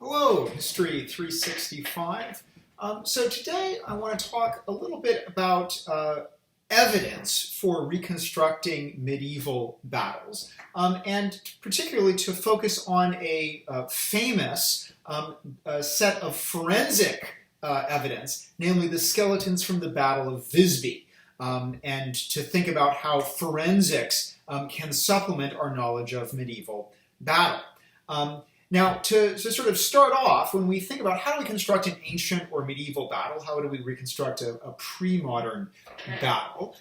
Hello, History 365. So today I want to talk a little bit about evidence for reconstructing medieval battles, and particularly to focus on a famous set of forensic evidence, namely the skeletons from the Battle of Visby, and to think about how forensics can supplement our knowledge of medieval battle. Now, to sort of start off, when we think about how do we construct an ancient or medieval battle, how do we reconstruct a pre-modern battle,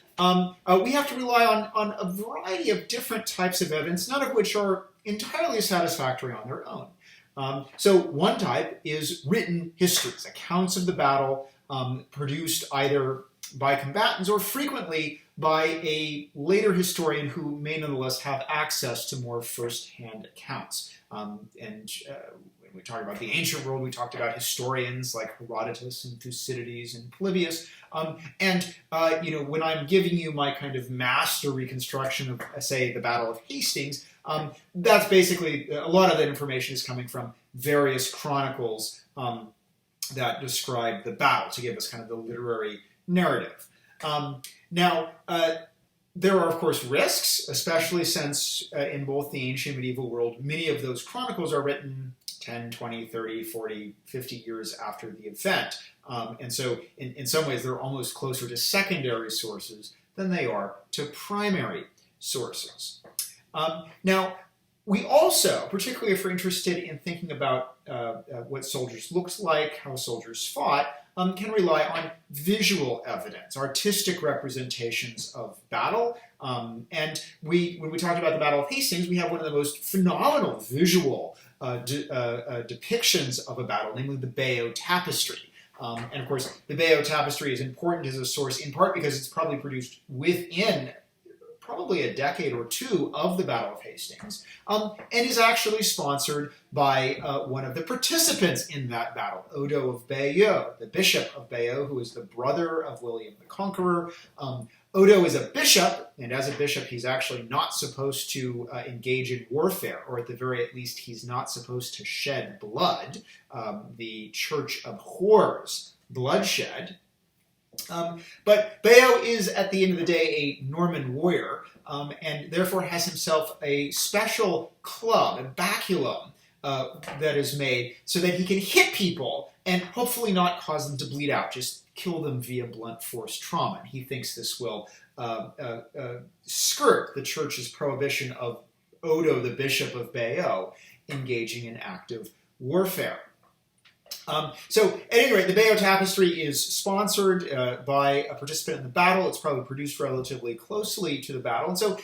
we have to rely on a variety of different types of evidence, none of which are entirely satisfactory on their own. So one type is written histories, accounts of the battle produced either by combatants or frequently by a later historian who may nonetheless have access to more first-hand accounts. When we talk about the ancient world, we talked about historians like Herodotus and Thucydides and Polybius. When I'm giving you my kind of master reconstruction of, say, the Battle of Hastings, that's basically, a lot of that information is coming from various chronicles that describe the battle to give us kind of the literary narrative. There are, of course, risks, especially since in both the ancient and medieval world, many of those chronicles are written 10, 20, 30, 40, 50 years after the event. And so in some ways, they're almost closer to secondary sources than they are to primary sources. Now, we also, particularly if we're interested in thinking about what soldiers looked like, how soldiers fought, can rely on visual evidence, artistic representations of battle. When we talked about the Battle of Hastings, we have one of the most phenomenal visual depictions of a battle, namely the Bayeux Tapestry. And of course, the Bayeux Tapestry is important as a source in part because it's probably produced within probably a decade or two of the Battle of Hastings, and is actually sponsored by one of the participants in that battle, Odo of Bayeux, the Bishop of Bayeux, who is the brother of William the Conqueror. Odo is a bishop, and as a bishop, he's actually not supposed to engage in warfare, or at the very least, he's not supposed to shed blood. The church abhors bloodshed. But Bayeux is, at the end of the day, a Norman warrior, and therefore has himself a special club, a baculum, that is made so that he can hit people and hopefully not cause them to bleed out, just kill them via blunt force trauma. And he thinks this will skirt the church's prohibition of Odo, the Bishop of Bayeux, engaging in active warfare. So, at any rate, the Bayeux Tapestry is sponsored by a participant in the battle. It's probably produced relatively closely to the battle. And so,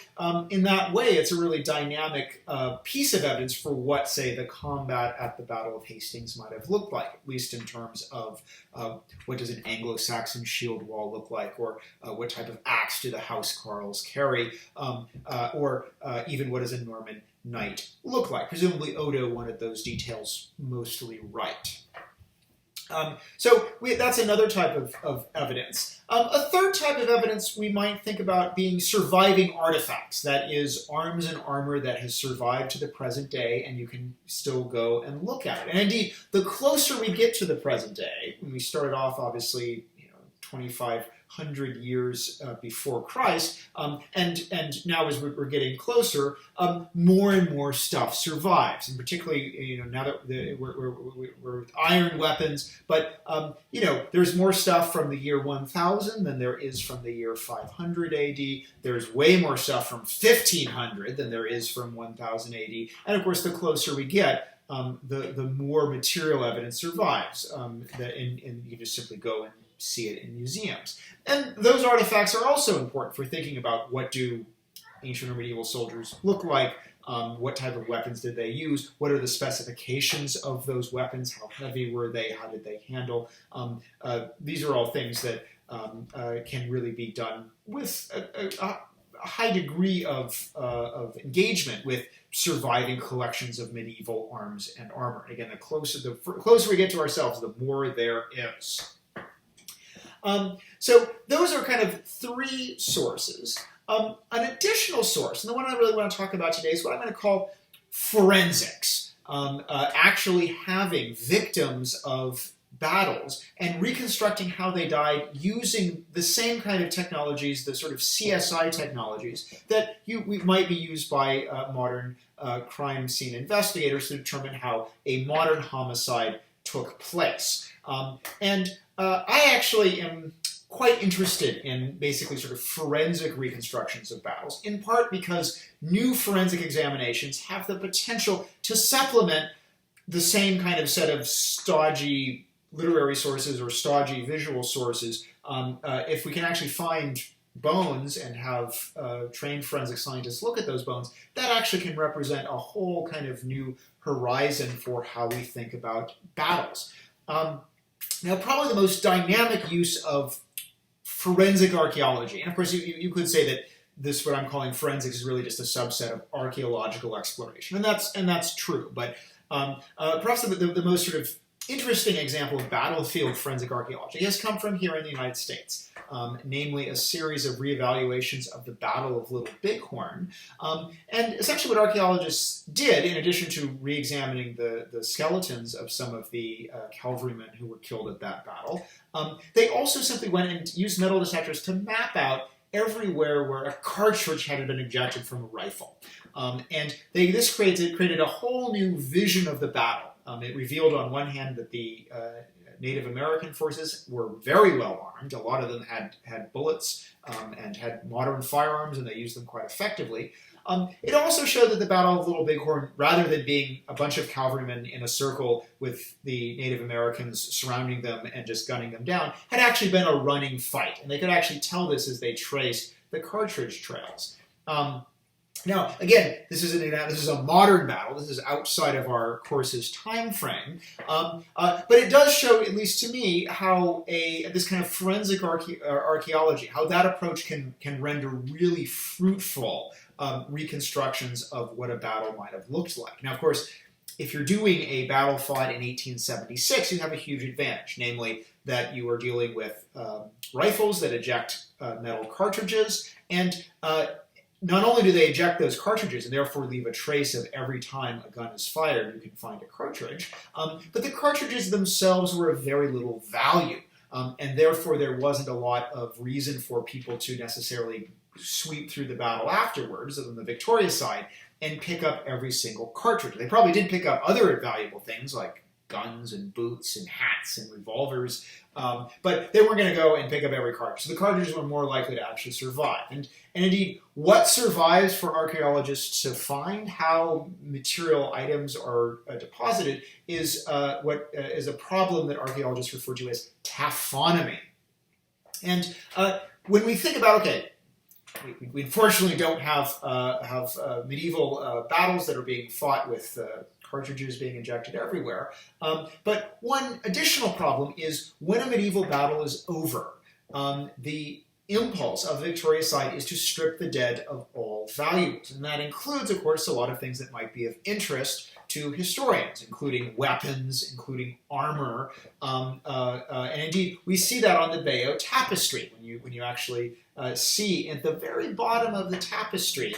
in that way, it's a really dynamic piece of evidence for what, say, the combat at the Battle of Hastings might have looked like, at least in terms of what does an Anglo-Saxon shield wall look like, or what type of axe do the housecarls carry, or even what does a Norman knight look like. Presumably, Odo wanted those details mostly right. That's another type of evidence. A third type of evidence we might think about being surviving artifacts, that is, arms and armor that has survived to the present day and you can still go and look at it. And indeed, the closer we get to the present day, when we started off obviously 2,500 years before Christ, and now as we're getting closer, more and more stuff survives, and particularly now that we're with iron weapons. But there's more stuff from the year 1000 than there is from the year 500 AD. There's way more stuff from 1500 than there is from 1000 AD. And of course, the closer we get, the more material evidence survives. And you can just simply go and see it in museums. And those artifacts are also important for thinking about what do ancient or medieval soldiers look like, what type of weapons did they use, what are the specifications of those weapons, how heavy were they, how did they handle. These are all things that can really be done with a high degree of engagement with surviving collections of medieval arms and armor. Again, the closer we get to ourselves, the more there is. So those are kind of three sources. An additional source, and the one I really want to talk about today, is what I'm going to call forensics. actually having victims of battles and reconstructing how they died using the same kind of technologies, the sort of CSI technologies that might be used by modern crime scene investigators to determine how a modern homicide took place. I actually am quite interested in basically sort of forensic reconstructions of battles, in part because new forensic examinations have the potential to supplement the same kind of set of stodgy literary sources or stodgy visual sources. If we can actually find bones and have trained forensic scientists look at those bones, that actually can represent a whole kind of new horizon for how we think about battles. Now, probably the most dynamic use of forensic archaeology, and of course you could say that this, what I'm calling forensics, is really just a subset of archaeological exploration, and that's true. But perhaps the most sort of interesting example of battlefield forensic archaeology has come from here in the United States, namely a series of reevaluations of the Battle of Little Bighorn. And essentially what archaeologists did, in addition to re-examining the skeletons of some of the cavalrymen who were killed at that battle, they also simply went and used metal detectors to map out everywhere where a cartridge had been ejected from a rifle. And this created a whole new vision of the battle. It revealed on one hand that the Native American forces were very well armed. A lot of them had bullets and had modern firearms, and they used them quite effectively. It also showed that the Battle of Little Bighorn, rather than being a bunch of cavalrymen in a circle with the Native Americans surrounding them and just gunning them down, had actually been a running fight. And they could actually tell this as they traced the Cartridge trails. Now, again, this is a modern battle. This is outside of our course's time frame, but it does show, at least to me, how this kind of forensic archaeology, how that approach can render really fruitful reconstructions of what a battle might have looked like. Now, of course, if you're doing a battle fought in 1876, you have a huge advantage, namely that you are dealing with rifles that eject metal cartridges, and not only do they eject those cartridges and therefore leave a trace of every time a gun is fired, you can find a cartridge, but the cartridges themselves were of very little value, and therefore there wasn't a lot of reason for people to necessarily sweep through the battle afterwards, on the victorious side, and pick up every single cartridge. They probably did pick up other valuable things like guns and boots and hats and revolvers, but they weren't going to go and pick up every cartridge. So the cartridges were more likely to actually survive. And indeed, what survives for archaeologists to find how material items are deposited is what is a problem that archaeologists refer to as taphonomy. And when we think about, okay, we unfortunately don't have medieval battles that are being fought with cartridges being injected everywhere. But one additional problem is when a medieval battle is over, the impulse of the victorious side is to strip the dead of all valuables. And that includes, of course, a lot of things that might be of interest to historians, including weapons, including armor. And indeed, we see that on the Bayeux Tapestry. When you actually see at the very bottom of the tapestry,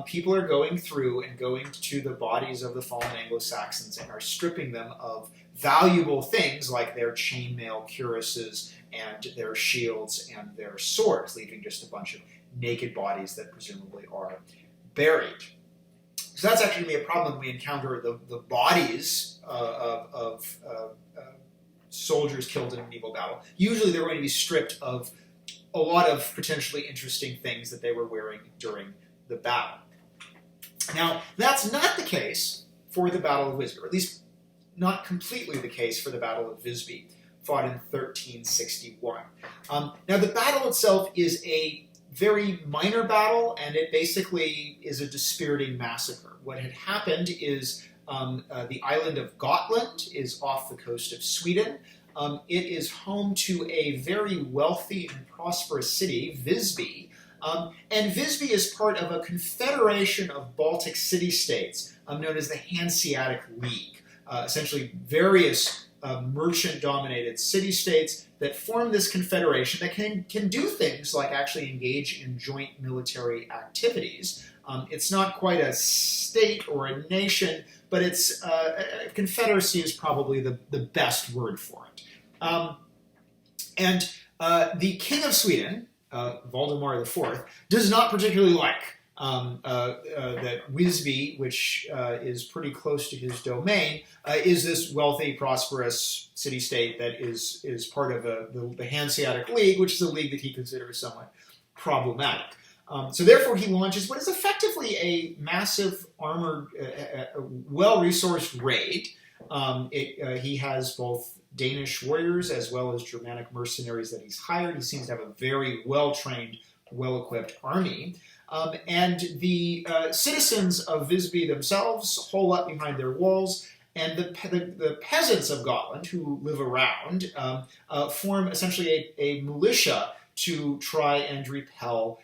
people are going through and going to the bodies of the fallen Anglo-Saxons and are stripping them of valuable things like their chainmail cuirasses and their shields and their swords, leaving just a bunch of naked bodies that presumably are buried. So that's actually going to be a problem when we encounter the bodies of soldiers killed in a medieval battle. Usually they're going to be stripped of a lot of potentially interesting things that they were wearing during the battle. Now, that's not the case for the Battle of Visby, or at least not completely the case for the Battle of Visby, fought in 1361. Now, the battle itself is a very minor battle, and it basically is a dispiriting massacre. What had happened is the island of Gotland is off the coast of Sweden. It is home to a very wealthy and prosperous city, Visby. And Visby is part of a confederation of Baltic city-states known as the Hanseatic League, essentially various merchant-dominated city-states that form this confederation that can do things like actually engage in joint military activities. It's not quite a state or a nation, but it's a confederacy is probably the best word for it. And the King of Sweden, Valdemar IV, does not particularly like that Visby, which is pretty close to his domain, is this wealthy, prosperous city-state that is part of the Hanseatic League, which is a league that he considers somewhat problematic. So therefore he launches what is effectively a massive armored, well-resourced raid. He has both Danish warriors as well as Germanic mercenaries that he's hired. He seems to have a very well-trained, well-equipped army. And the citizens of Visby themselves hole up behind their walls, and the peasants of Gotland who live around form essentially a militia to try and repel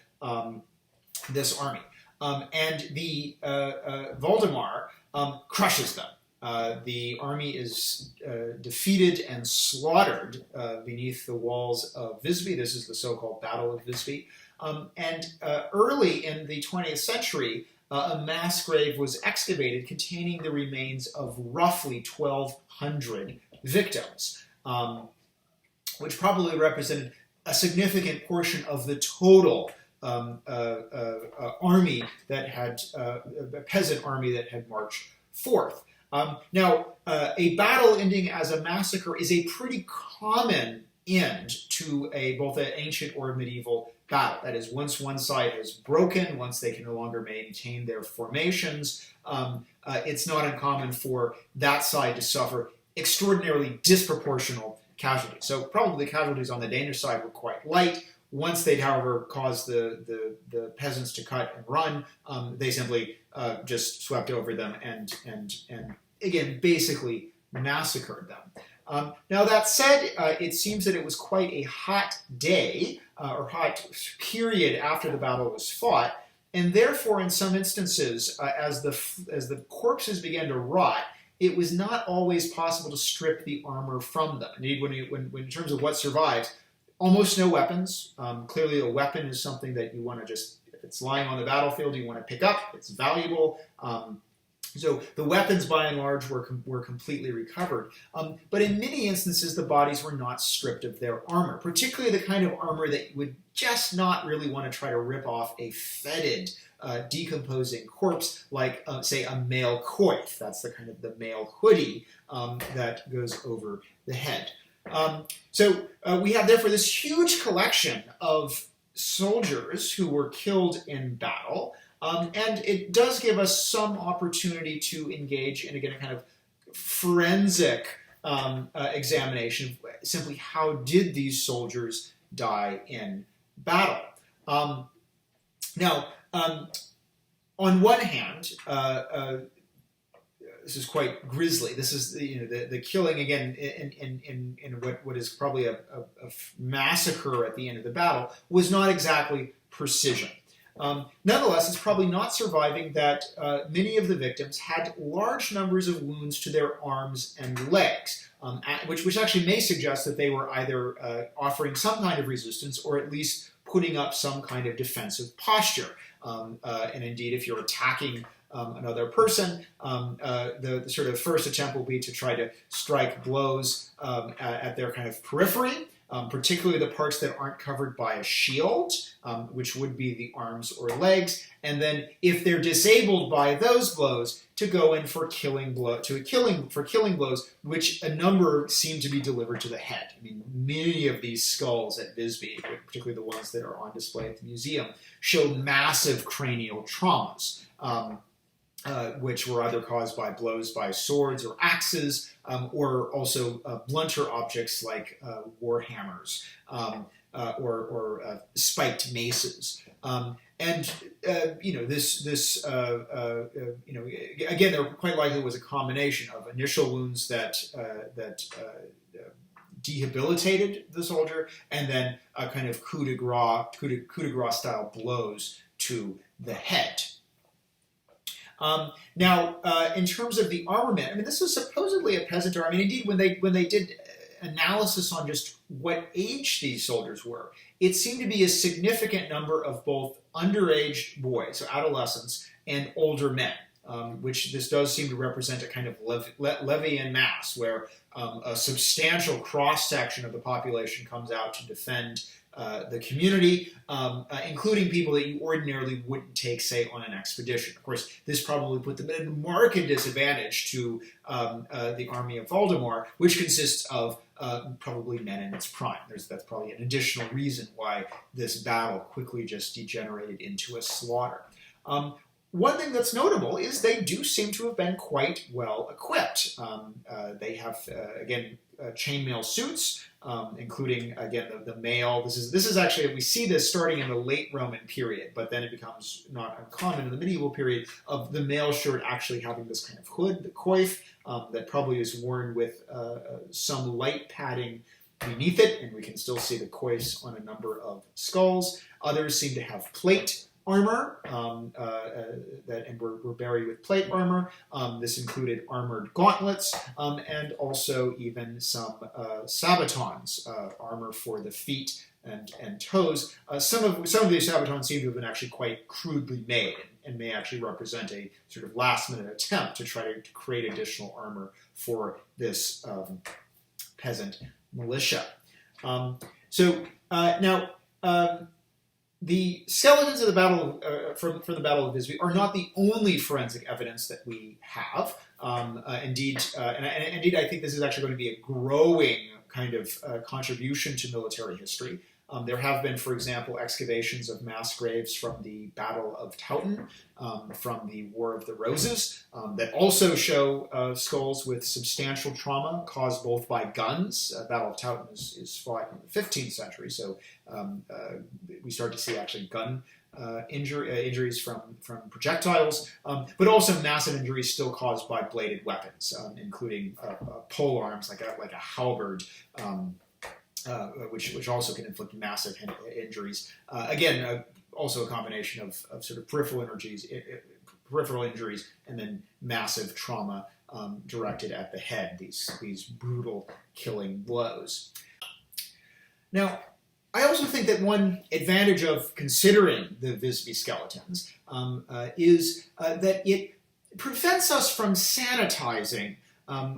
this army. And the Valdemar crushes them. The army is defeated and slaughtered beneath the walls of Visby. This is the so-called Battle of Visby. And early in the 20th century, a mass grave was excavated containing the remains of roughly 1,200 victims, which probably represented a significant portion of the total army that had, a peasant army that had marched forth. Now, a battle ending as a massacre is a pretty common end to both an ancient or medieval battle. That is, once one side has broken, once they can no longer maintain their formations, it's not uncommon for that side to suffer extraordinarily disproportional casualties. So probably the casualties on the Danish side were quite light. Once they'd, however, caused the peasants to cut and run, they simply just swept over them and again, basically massacred them. Now that said, it seems that it was quite a hot day or hot period after the battle was fought, and therefore, in some instances, as the corpses began to rot, it was not always possible to strip the armor from them. Indeed, when in terms of what survives, almost no weapons. Clearly, a weapon is something that you want to just, if it's lying on the battlefield, you want to pick up. It's valuable. So the weapons, by and large, were completely recovered. But in many instances, the bodies were not stripped of their armor, particularly the kind of armor that you would just not really want to try to rip off a fetid, decomposing corpse, like, say, a mail coif. That's the kind of the mail hoodie that goes over the head. So we have, therefore, this huge collection of soldiers who were killed in battle. And it does give us some opportunity to engage in, again, a kind of forensic examination. Simply, how did these soldiers die in battle? Now, on one hand, this is quite grisly. This is the killing, again, in what is probably a massacre at the end of the battle, was not exactly precision. Nonetheless, it's probably not surviving that many of the victims had large numbers of wounds to their arms and legs, which actually may suggest that they were either offering some kind of resistance or at least putting up some kind of defensive posture. And indeed, if you're attacking another person, the sort of first attempt will be to try to strike blows at their kind of periphery, particularly the parts that aren't covered by a shield, which would be the arms or legs, and then if they're disabled by those blows, to go in for killing blows, which a number seem to be delivered to the head. I mean, many of these skulls at Visby, particularly the ones that are on display at the museum, show massive cranial traumas, which were either caused by blows by swords or axes, or also blunter objects like war hammers or spiked maces. And again, there quite likely was a combination of initial wounds that debilitated the soldier, and then a kind of coup de grace style blows to the head. Now, in terms of the armament, I mean, this was supposedly a peasant army. Indeed, when they did analysis on just what age these soldiers were, it seemed to be a significant number of both underage boys, so adolescents, and older men. Which this does seem to represent a kind of levy en masse, where a substantial cross-section of the population comes out to defend the community, including people that you ordinarily wouldn't take, say, on an expedition. Of course, this probably put them at a marked disadvantage to the army of Valdemar, which consists of probably men in its prime. That's probably an additional reason why this battle quickly just degenerated into a slaughter. One thing that's notable is they do seem to have been quite well equipped. They have, again, chainmail suits, including, again, the mail. This is actually, we see this starting in the late Roman period, but then it becomes not uncommon in the medieval period of the mail shirt actually having this kind of hood, the coif, that probably is worn with some light padding beneath it, and we can still see the coifs on a number of skulls. Others seem to have plate armor, and were buried with plate armor. This included armored gauntlets, and also even some sabatons, armor for the feet and toes. Some of these sabatons seem to have been actually quite crudely made, and may actually represent a sort of last-minute attempt to try to create additional armor for this peasant militia. Now. The skeletons of the battle from the Battle of Visby are not the only forensic evidence that we have. Indeed, I think this is actually going to be a growing kind of contribution to military history. There have been, for example, excavations of mass graves from the Battle of Towton, from the War of the Roses, that also show skulls with substantial trauma caused both by guns. Battle of Towton is fought in the 15th century, so we start to see actually gun injuries from projectiles, but also massive injuries still caused by bladed weapons, including pole arms like a halberd. Which also can inflict massive injuries. Again, also a combination of sort of peripheral injuries, and then massive trauma directed at the head. These brutal killing blows. Now, I also think that one advantage of considering the Visby skeletons is that it prevents us from sanitizing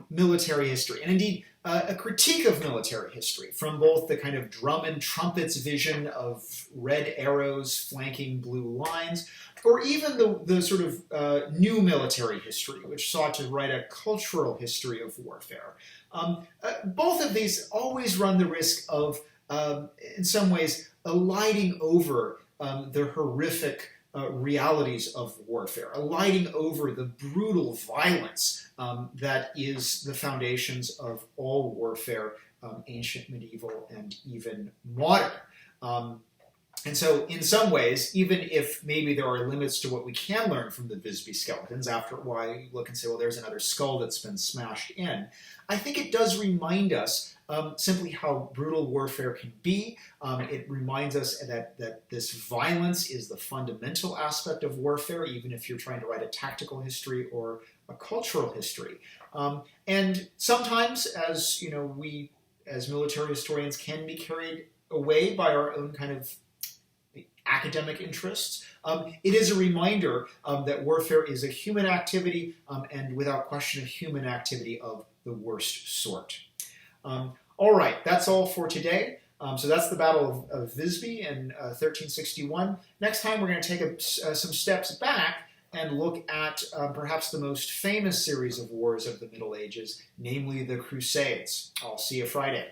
military history, and indeed a critique of military history from both the kind of drum and trumpets vision of red arrows flanking blue lines, or even the sort of new military history, which sought to write a cultural history of warfare. Both of these always run the risk of, in some ways, eliding over the horrific realities of warfare, eliding over the brutal violence that is the foundations of all warfare, ancient, medieval, and even modern. And so, in some ways, even if maybe there are limits to what we can learn from the Visby skeletons, after a while you look and say, well, there's another skull that's been smashed in, I think it does remind us simply how brutal warfare can be. It reminds us that this violence is the fundamental aspect of warfare, even if you're trying to write a tactical history or a cultural history. And sometimes, as you know, we as military historians can be carried away by our own kind of academic interests. It is a reminder that warfare is a human activity, and without question, a human activity of the worst sort. All right, that's all for today. So that's the Battle of Visby in 1361. Next time we're going to take some steps back and look at perhaps the most famous series of wars of the Middle Ages, namely the Crusades. I'll see you Friday.